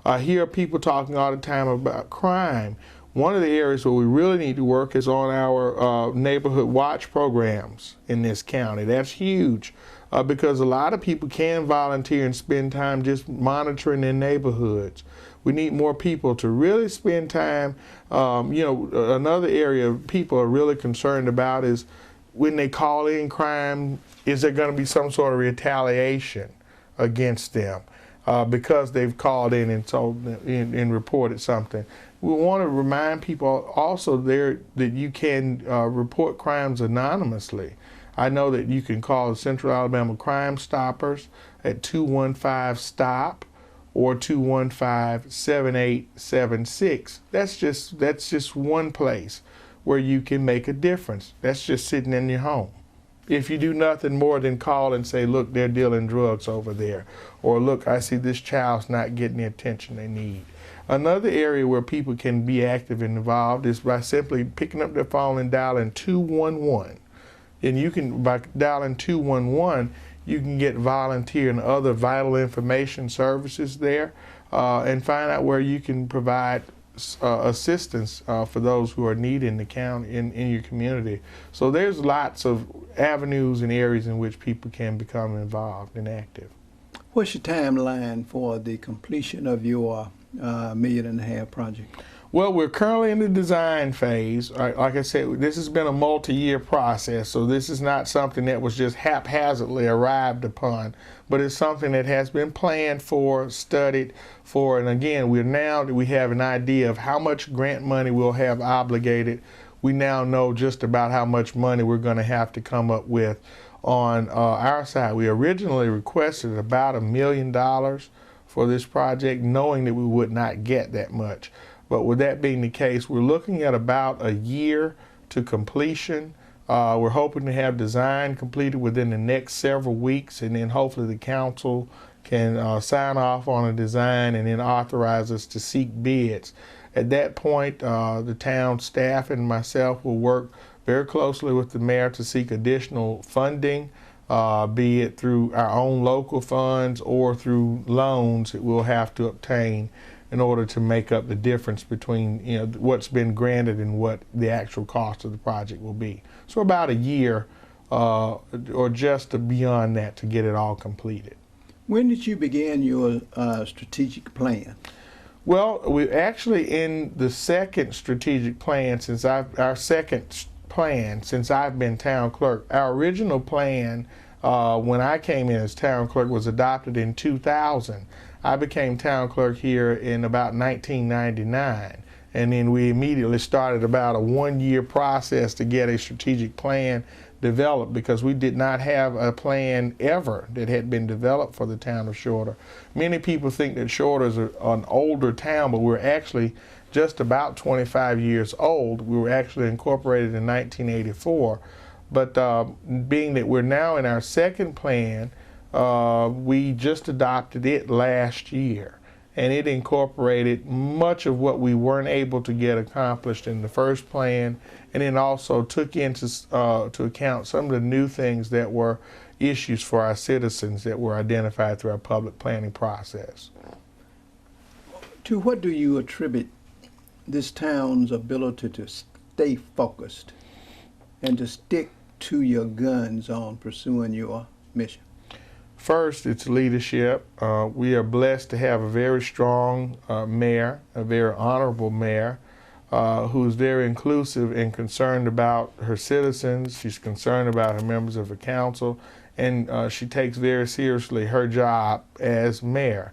I hear people talking all the time about crime. One of the areas where we really need to work is on our neighborhood watch programs in this county. That's huge because a lot of people can volunteer and spend time just monitoring their neighborhoods. We need more people to really spend time. Another area people are really concerned about is when they call in crime, is there going to be some sort of retaliation against them because they've called in and told and reported something? We want to remind people also there that you can report crimes anonymously. I know that you can call the Central Alabama Crime Stoppers at 215-STOP or 215-7876. That's just one place where you can make a difference. That's just sitting in your home. If you do nothing more than call and say, look, they're dealing drugs over there, or look, I see this child's not getting the attention they need. Another area where people can be active and involved is by simply picking up their phone and dialing 211. And you can, by dialing 211, you can get volunteer and other vital information services there and find out where you can provide assistance for those who are needing the county in your community. So there's lots of avenues and areas in which people can become involved and active. What's your timeline for the completion of your $1.5 million project? Well, we're currently in the design phase. Like I said, this has been a multi-year process, so this is not something that was just haphazardly arrived upon, but it's something that has been planned for, studied for, and again, we have an idea of how much grant money we'll have obligated. We now know just about how much money we're going to have to come up with on our side. We originally requested about $1 million for this project, knowing that we would not get that much. But with that being the case, we're looking at about a year to completion. We're hoping to have design completed within the next several weeks, and then hopefully the council can sign off on a design and then authorize us to seek bids. At that point, the town staff and myself will work very closely with the mayor to seek additional funding, be it through our own local funds or through loans that we'll have to obtain in order to make up the difference between what's been granted and what the actual cost of the project will be. So about a year or just beyond that to get it all completed. When did you begin your strategic plan? Well, we're actually in the second strategic plan since I've been town clerk. Our original plan when I came in as town clerk was adopted in 2000. I became town clerk here in about 1999, and then we immediately started about a one-year process to get a strategic plan developed because we did not have a plan ever that had been developed for the town of Shorter. Many people think that Shorter is an older town, but we're actually just about 25 years old. We were actually incorporated in 1984, but being that we're now in our second plan, we just adopted it last year, and it incorporated much of what we weren't able to get accomplished in the first plan, and then also took into to account some of the new things that were issues for our citizens that were identified through our public planning process. To what do you attribute this town's ability to stay focused and to stick to your guns on pursuing your mission? First, it's leadership. We are blessed to have a very strong mayor, a very honorable mayor, who's very inclusive and concerned about her citizens. She's concerned about her members of the council, and she takes very seriously her job as mayor.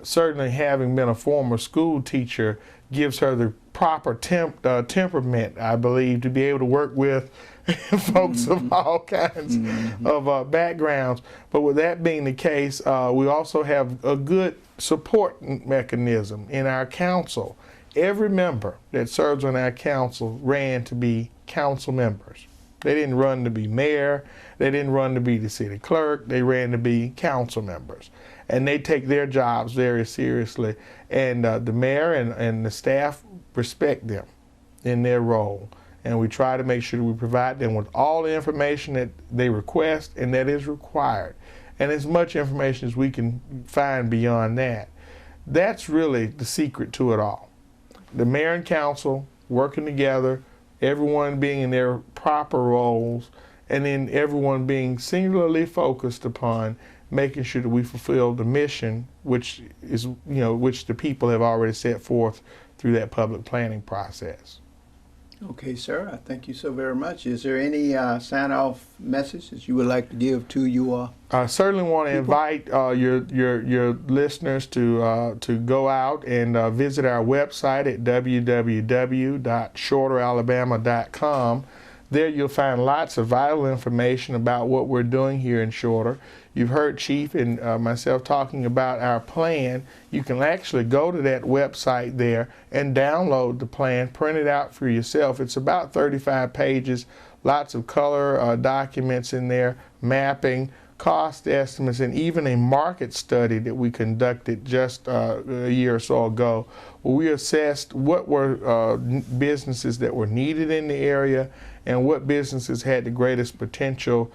Certainly, having been a former school teacher gives her the proper temperament, I believe, to be able to work with folks of all kinds of backgrounds. But with that being the case, we also have a good support mechanism in our council. Every member that serves on our council ran to be council members. They didn't run to be mayor, they didn't run to be the city clerk, they ran to be council members. And they take their jobs very seriously. And the mayor and the staff respect them in their role. And we try to make sure we provide them with all the information that they request and that is required, and as much information as we can find beyond that. That's really the secret to it all. The mayor and council working together, everyone being in their proper roles, and then everyone being singularly focused upon making sure that we fulfill the mission, which is, which the people have already set forth through that public planning process. Okay, sir. I thank you so very much. Is there any sign-off message that you would like to give to your I certainly want to people? invite your listeners to go out and visit our website at www.shorteralabama.com. There you'll find lots of vital information about what we're doing here in Shorter. You've heard Chief and myself talking about our plan. You can actually go to that website there and download the plan, print it out for yourself. It's about 35 pages, lots of color documents in there, mapping, cost estimates, and even a market study that we conducted just a year or so ago, where we assessed what were businesses that were needed in the area and what businesses had the greatest potential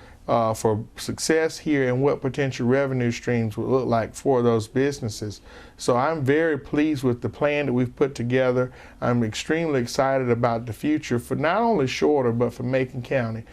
for success here and what potential revenue streams would look like for those businesses. So I'm very pleased with the plan that we've put together. I'm extremely excited about the future for not only Shorter but for Macon County.